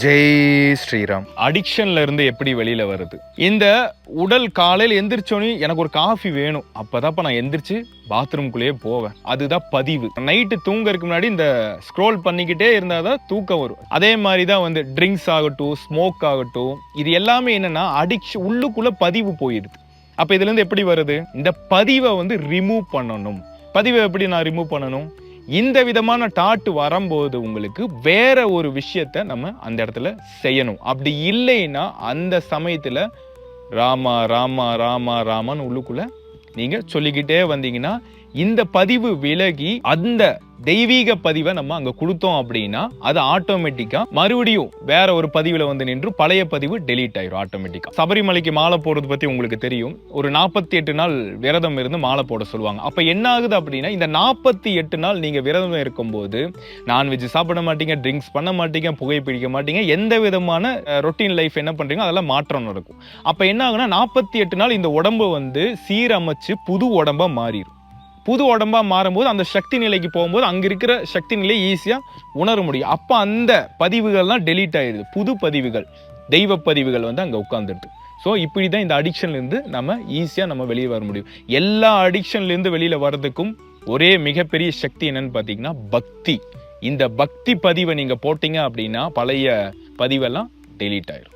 ஜெய் ஸ்ரீராம். அடிக்ஷன்ல இருந்து எப்படி வெளியில வருது? இந்த உடல் காலையில் எந்திரிச்சோன்னு எனக்கு ஒரு காஃபி வேணும், அப்பதான் நான் எந்திரிச்சு பாத்ரூம்குள்ளேயே போவேன். அதுதான் பதிவு. நைட்டு தூங்கறதுக்கு முன்னாடி இந்த ஸ்க்ரோல் பண்ணிக்கிட்டே இருந்தாதான் தூக்கம் வரும். அதே மாதிரி தான் வந்து ட்ரிங்க்ஸ் ஆகட்டும், ஸ்மோக் ஆகட்டும், இது எல்லாமே என்னன்னா அடிக்ஷன் உள்ளுக்குள்ள பதிவு போயிடுது. அப்ப இதுல இருந்து எப்படி வருது? இந்த பதிவை வந்து ரிமூவ் பண்ணணும். பதிவை எப்படி நான் ரிமூவ் பண்ணணும்? இந்த விதமான டாட் வரும்போது உங்களுக்கு வேற ஒரு விஷயத்த நம்ம அந்த இடத்துல செய்யணும். அப்படி இல்லைன்னா அந்த சமயத்துல ராமா ராமா ராமா ராமான்னு உள்ளுக்குள்ள நீங்க சொல்லிக்கிட்டே வந்தீங்கன்னா இந்த பதிவு விலகி அந்த தெய்வீக பதிவை நம்ம அங்க கொடுத்தோம் அப்படின்னா அது ஆட்டோமேட்டிக்கா மறுபடியும் வேற ஒரு பதிவுல வந்து நின்று பழைய பதிவு டெலீட் ஆயிரும் ஆட்டோமேட்டிக்கா. சபரிமலைக்கு மாலை போடுறது பத்தி உங்களுக்கு தெரியும். ஒரு 48 நாள் விரதம் இருந்து மாலை போட சொல்லுவாங்க. அப்ப என்ன ஆகுது அப்படின்னா இந்த 48 நாள் நீங்க விரதம் இருக்கும்போது நான்வெஜ் சாப்பிட மாட்டீங்க, ட்ரிங்க்ஸ் பண்ண மாட்டீங்க, புகை பிடிக்க மாட்டீங்க, எந்த விதமான ரொட்டீன் லைஃப் என்ன பண்றீங்க அதெல்லாம் மாற்றம் நடக்கும். அப்ப என்ன ஆகுனா 48 நாள் இந்த உடம்பு வந்து சீரமைச்சு புது உடம்பா மாறிடும். புது உடம்பா மாறும்போது அந்த சக்தி நிலைக்கு போகும்போது அங்க இருக்கிற சக்தி நிலை ஈஸியா உணர முடியும். அப்ப அந்த பதிவுகள்லாம் டெலீட் ஆயிடுது. புது பதிவுகள், தெய்வ பதிவுகள் வந்து அங்க உட்கார்ந்துடுது. ஸோ இப்படிதான் இந்த அடிக்ஷன்ல இருந்து நம்ம ஈஸியா நம்ம வெளியே வர முடியும். எல்லா அடிக்ஷன்ல இருந்து வெளியில வர்றதுக்கும் ஒரே மிகப்பெரிய சக்தி என்னன்னு பாத்தீங்கன்னா பக்தி. இந்த பக்தி பதிவை நீங்க போட்டீங்க அப்படின்னா பழைய பதிவெல்லாம் டெலீட் ஆயிடும்.